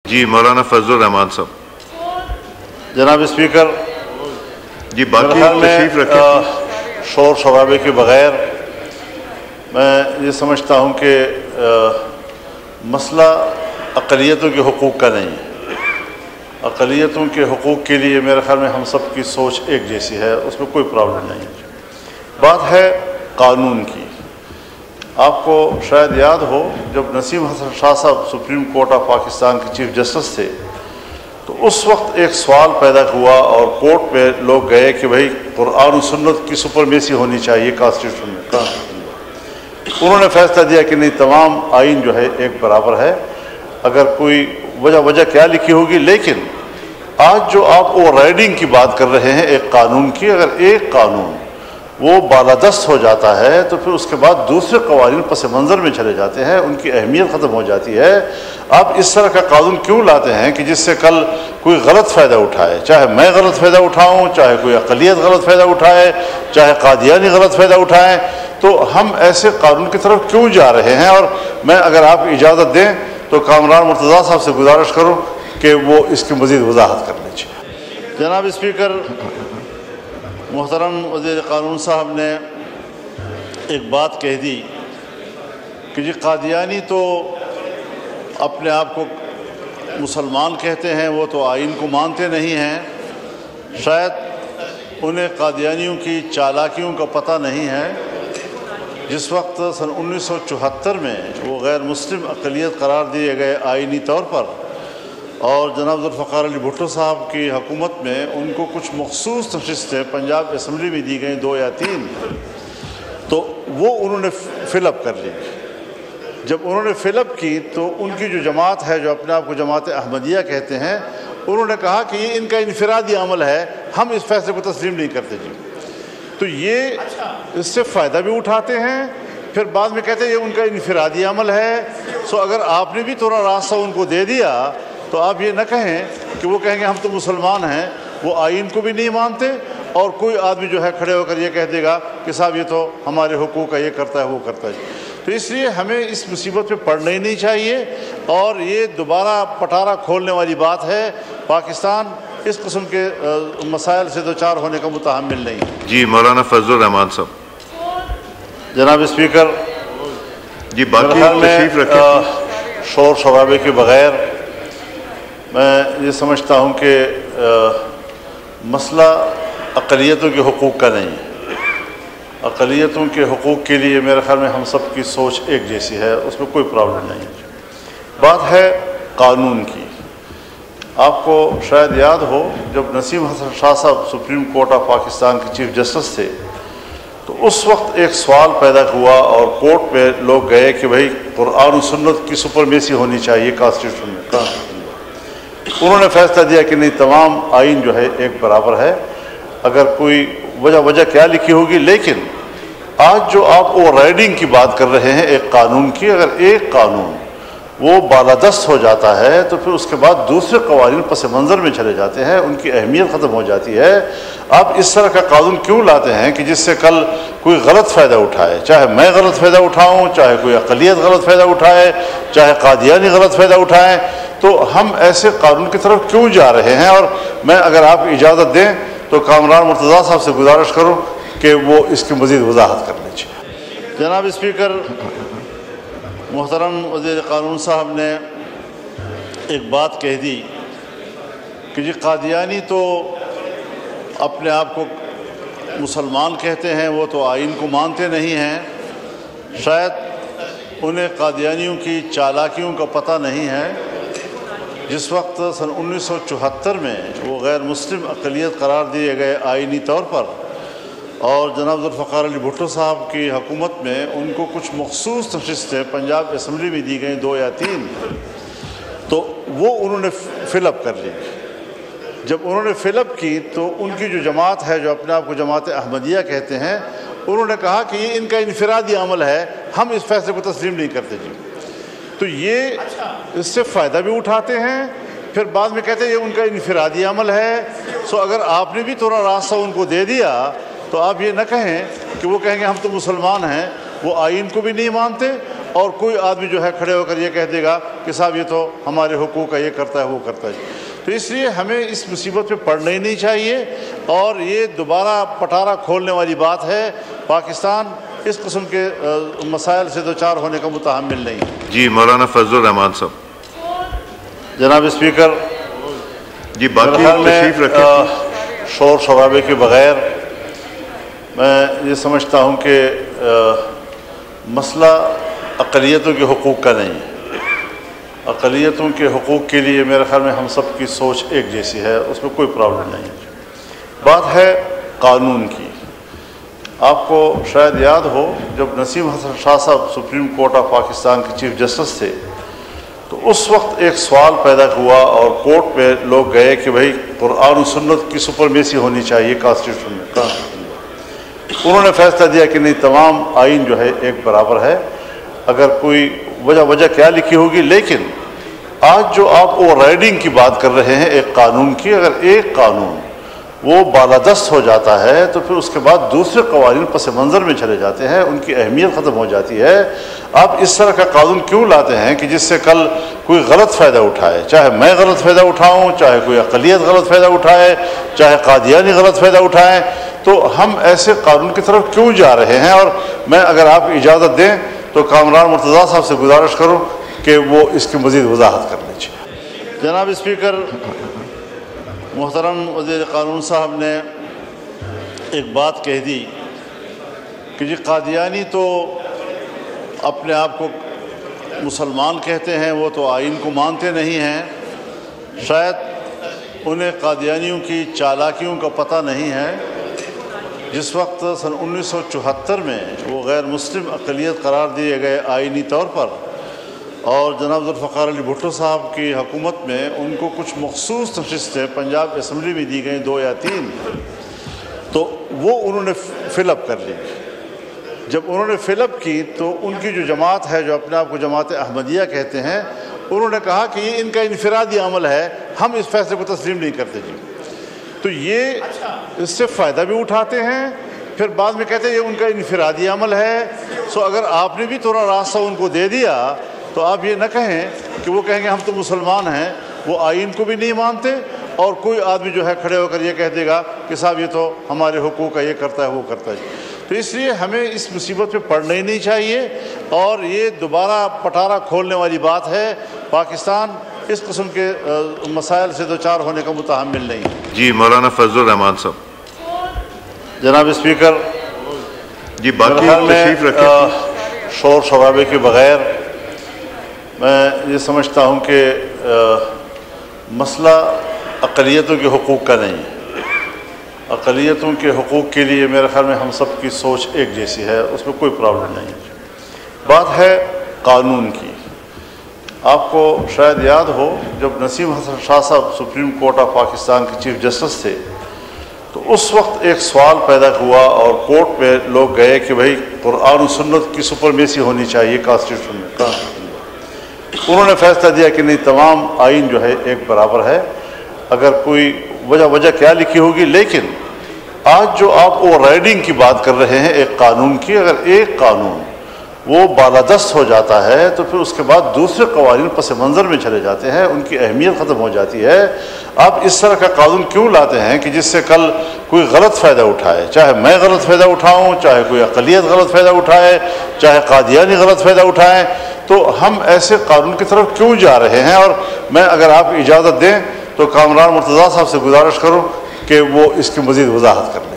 جی مولانا فضل الرحمان صاحب. جناب اسپیکر، جی باقی تشریف رکھیں. شور شرابے کے بغیر میں یہ سمجھتا ہوں کہ مسئلہ اقلیتوں کے حقوق کا نہیں ہے. اقلیتوں کے حقوق کے لیے میرے خیال میں ہم سب کی سوچ ایک جیسی ہے، اس میں کوئی پرابلم نہیں ہے. بات ہے قانون کی. آپ کو شاید یاد ہو جب نسیم حسن شاہ صاحب سپریم کورٹ آف پاکستان کے چیف جسٹس تھے تو اس وقت ایک سوال پیدا ہوا اور کورٹ میں لوگ گئے کہ بھائی قرآن و سنت کی سپرمیسی ہونی چاہیے کانسٹیٹیوشن میں. انہوں نے فیصلہ دیا کہ نہیں، تمام آئین جو ہے ایک برابر ہے. اگر کوئی وجہ کیا لکھی ہوگی، لیکن آج جو آپ اوور رائڈنگ کی بات کر رہے ہیں ایک قانون کی، اگر ایک قانون وہ بالادست ہو جاتا ہے تو پھر اس کے بعد دوسرے قوانین پس منظر میں چلے جاتے ہیں، ان کی اہمیت ختم ہو جاتی ہے. آپ اس طرح کا قانون کیوں لاتے ہیں کہ جس سے کل کوئی غلط فائدہ اٹھائے، چاہے میں غلط فائدہ اٹھاؤں، چاہے کوئی اقلیت غلط فائدہ اٹھائے، چاہے قادیانی غلط فائدہ اٹھائیں. تو ہم ایسے قانون کی طرف کیوں جا رہے ہیں؟ اور میں اگر آپ اجازت دیں تو کامران مرتضیٰ صاحب سے گزارش کروں کہ وہ اس کی مزید وضاحت کر لیجیے. جناب اسپیکر، محترم وزیر قانون صاحب نے ایک بات کہہ دی کہ جی قادیانی تو اپنے آپ کو مسلمان کہتے ہیں، وہ تو آئین کو مانتے نہیں ہیں. شاید انہیں قادیانیوں کی چالاکیوں کا پتہ نہیں ہے. جس وقت سن 1974 میں وہ غیر مسلم اقلیت قرار دیے گئے آئینی طور پر، اور جناب ذوالفقار علی بھٹو صاحب کی حکومت میں ان کو کچھ مخصوص نشستیں پنجاب اسمبلی میں دی گئیں 2 یا 3، تو وہ انہوں نے فل اپ کر لی. جب انہوں نے فل اپ کی تو ان کی جو جماعت ہے، جو اپنے آپ کو جماعت احمدیہ کہتے ہیں، انہوں نے کہا کہ یہ ان کا انفرادی عمل ہے، ہم اس فیصلے کو تسلیم نہیں کرتے. جی تو یہ اس سے فائدہ بھی اٹھاتے ہیں، پھر بعد میں کہتے ہیں یہ ان کا انفرادی عمل ہے. سو اگر آپ نے بھی تھوڑا راستہ ان کو دے دیا تو آپ یہ نہ کہیں کہ وہ کہیں گے ہم تو مسلمان ہیں، وہ آئین کو بھی نہیں مانتے، اور کوئی آدمی جو ہے کھڑے ہو کر یہ کہہ دے گا کہ صاحب یہ تو ہمارے حقوق کا یہ کرتا ہے وہ کرتا ہے. تو اس لیے ہمیں اس مصیبت پہ پڑنا ہی نہیں چاہیے، اور یہ دوبارہ پٹارا کھولنے والی بات ہے. پاکستان اس قسم کے مسائل سے دوچار ہونے کا متحمل نہیں. جی مولانا فضل الرحمان صاحب. جناب اسپیکر، جی باقی تشریف رکھیں. شور شرابے کے بغیر میں یہ سمجھتا ہوں کہ مسئلہ اقلیتوں کے حقوق کا نہیں ہے. اقلیتوں کے حقوق کے لیے میرے خیال میں ہم سب کی سوچ ایک جیسی ہے، اس میں کوئی پرابلم نہیں ہے. بات ہے قانون کی. آپ کو شاید یاد ہو جب نسیم حسن شاہ صاحب سپریم کورٹ آف پاکستان کے چیف جسٹس تھے تو اس وقت ایک سوال پیدا ہوا اور کورٹ میں لوگ گئے کہ بھائی قرآن و سنت کی سپرمیسی ہونی چاہیے کانسٹیٹیوشن میں. انہوں نے فیصلہ دیا کہ نہیں، تمام آئین جو ہے ایک برابر ہے. اگر کوئی وجہ کیا لکھی ہوگی، لیکن آج جو آپ اوور رائڈنگ کی بات کر رہے ہیں ایک قانون کی، اگر ایک قانون وہ بالادست ہو جاتا ہے تو پھر اس کے بعد دوسرے قوانین پس منظر میں چلے جاتے ہیں، ان کی اہمیت ختم ہو جاتی ہے. آپ اس طرح کا قانون کیوں لاتے ہیں کہ جس سے کل کوئی غلط فائدہ اٹھائے، چاہے میں غلط فائدہ اٹھاؤں، چاہے کوئی اقلیت غلط فائدہ اٹھائے، چاہے قادیانی غلط فائدہ اٹھائیں. تو ہم ایسے قانون کی طرف کیوں جا رہے ہیں؟ اور میں اگر آپ اجازت دیں تو کامران مرتضیٰ صاحب سے گزارش کروں کہ وہ اس کی مزید وضاحت کر لیجیے. جناب اسپیکر، محترم وزیر قانون صاحب نے ایک بات کہہ دی کہ جی قادیانی تو اپنے آپ کو مسلمان کہتے ہیں، وہ تو آئین کو مانتے نہیں ہیں. شاید انہیں قادیانیوں کی چالاکیوں کا پتہ نہیں ہے. جس وقت سن 1974 میں وہ غیر مسلم اقلیت قرار دیے گئے آئینی طور پر، اور جناب ذوالفقار علی بھٹو صاحب کی حکومت میں ان کو کچھ مخصوص نشستیں پنجاب اسمبلی میں دی گئیں 2 یا 3، تو وہ انہوں نے فل اپ کر لی. جب انہوں نے فل اپ کی تو ان کی جو جماعت ہے، جو اپنے آپ کو جماعت احمدیہ کہتے ہیں، انہوں نے کہا کہ یہ ان کا انفرادی عمل ہے، ہم اس فیصلے کو تسلیم نہیں کرتے. جی تو یہ اس سے فائدہ بھی اٹھاتے ہیں، پھر بعد میں کہتے ہیں یہ ان کا انفرادی عمل ہے. سو اگر آپ نے بھی تھوڑا راستہ ان کو دے دیا تو آپ یہ نہ کہیں کہ وہ کہیں گے ہم تو مسلمان ہیں، وہ آئین کو بھی نہیں مانتے، اور کوئی آدمی جو ہے کھڑے ہو کر یہ کہہ دے گا کہ صاحب یہ تو ہمارے حقوق کا یہ کرتا ہے وہ کرتا ہے. تو اس لیے ہمیں اس مصیبت پہ پڑنا ہی نہیں چاہیے، اور یہ دوبارہ پٹارا کھولنے والی بات ہے. پاکستان اس قسم کے مسائل سے دوچار ہونے کا متحمل نہیں. جی مولانا فضل الرحمان صاحب. جناب اسپیکر، جی باقی تشریف رکھیں. شور شرابے کے بغیر میں یہ سمجھتا ہوں کہ مسئلہ اقلیتوں کے حقوق کا نہیں ہے. اقلیتوں کے حقوق کے لیے میرے خیال میں ہم سب کی سوچ ایک جیسی ہے، اس میں کوئی پرابلم نہیں ہے. بات ہے قانون کی. آپ کو شاید یاد ہو جب نسیم حسن شاہ صاحب سپریم کورٹ آف پاکستان کے چیف جسٹس تھے تو اس وقت ایک سوال پیدا ہوا اور کورٹ میں لوگ گئے کہ بھائی قرآن و سنت کی سپرمیسی ہونی چاہیے کانسٹیٹیوشن میں. انہوں نے فیصلہ دیا کہ نہیں، تمام آئین جو ہے ایک برابر ہے، اگر کوئی وجہ کیا لکھی ہوگی. لیکن آج جو آپ اوور رائڈنگ کی بات کر رہے ہیں ایک قانون کی، اگر ایک قانون وہ بالادست ہو جاتا ہے تو پھر اس کے بعد دوسرے قوانین پس منظر میں چلے جاتے ہیں، ان کی اہمیت ختم ہو جاتی ہے. آپ اس طرح کا قانون کیوں لاتے ہیں کہ جس سے کل کوئی غلط فائدہ اٹھائے؟ چاہے میں غلط فائدہ اٹھاؤں، چاہے کوئی اقلیت غلط فائدہ اٹھائے، چاہے قادیانی غلط فائدہ اٹھائیں. تو ہم ایسے قانون کی طرف کیوں جا رہے ہیں؟ اور میں اگر آپ اجازت دیں تو کامران مرتضیٰ صاحب سے گزارش کروں کہ وہ اس کی مزید وضاحت کر لیجیے. جناب اسپیکر، محترم وزیر قانون صاحب نے ایک بات کہہ دی کہ جی قادیانی تو اپنے آپ کو مسلمان کہتے ہیں، وہ تو آئین کو مانتے نہیں ہیں. شاید انہیں قادیانیوں کی چالاکیوں کا پتہ نہیں ہے. جس وقت سن 1974 میں وہ غیر مسلم اقلیت قرار دیے گئے آئینی طور پر، اور جناب ذوالفقار علی بھٹو صاحب کی حکومت میں ان کو کچھ مخصوص نشستیں پنجاب اسمبلی میں دی گئیں 2 یا 3، تو وہ انہوں نے فل اپ کر لی. جب انہوں نے فل اپ کی تو ان کی جو جماعت ہے، جو اپنے آپ کو جماعت احمدیہ کہتے ہیں، انہوں نے کہا کہ یہ ان کا انفرادی عمل ہے، ہم اس فیصلے کو تسلیم نہیں کرتے. جی تو یہ اس سے فائدہ بھی اٹھاتے ہیں، پھر بعد میں کہتے ہیں یہ ان کا انفرادی عمل ہے. سو اگر آپ نے بھی تھوڑا راستہ ان کو دے دیا تو آپ یہ نہ کہیں کہ وہ کہیں گے ہم تو مسلمان ہیں، وہ آئین کو بھی نہیں مانتے، اور کوئی آدمی جو ہے کھڑے ہو کر یہ کہہ دے گا کہ صاحب یہ تو ہمارے حقوق کا یہ کرتا ہے وہ کرتا ہے. تو اس لیے ہمیں اس مصیبت پہ پڑنا ہی نہیں چاہیے، اور یہ دوبارہ پٹارا کھولنے والی بات ہے. پاکستان اس قسم کے مسائل سے دوچار ہونے کا متحمل نہیں. جی مولانا فضل الرحمان صاحب. جناب اسپیکر، جی باقی تشریف رکھیں. شور شرابے کے بغیر میں یہ سمجھتا ہوں کہ مسئلہ اقلیتوں کے حقوق کا نہیں ہے. اقلیتوں کے حقوق کے لیے میرے خیال میں ہم سب کی سوچ ایک جیسی ہے، اس میں کوئی پرابلم نہیں ہے. بات ہے قانون کی. آپ کو شاید یاد ہو جب نسیم حسن شاہ صاحب سپریم کورٹ آف پاکستان کے چیف جسٹس تھے تو اس وقت ایک سوال پیدا ہوا اور کورٹ میں لوگ گئے کہ بھائی قرآن و سنت کی سپرمیسی ہونی چاہیے کانسٹیٹیوشن میں. انہوں نے فیصلہ دیا کہ نہیں، تمام آئین جو ہے ایک برابر ہے، اگر کوئی وجہ کیا لکھی ہوگی. لیکن آج جو آپ اوور رائڈنگ کی بات کر رہے ہیں ایک قانون کی، اگر ایک قانون وہ بالادست ہو جاتا ہے تو پھر اس کے بعد دوسرے قوانین پس منظر میں چلے جاتے ہیں، ان کی اہمیت ختم ہو جاتی ہے. آپ اس طرح کا قانون کیوں لاتے ہیں کہ جس سے کل کوئی غلط فائدہ اٹھائے؟ چاہے میں غلط فائدہ اٹھاؤں، چاہے کوئی اقلیت غلط فائدہ اٹھائے، چاہے قادیانی غلط فائدہ اٹھائیں. تو ہم ایسے قانون کی طرف کیوں جا رہے ہیں؟ اور میں اگر آپ اجازت دیں تو کامران مرتضیٰ صاحب سے گزارش کروں کہ وہ اس کی مزید وضاحت کریں.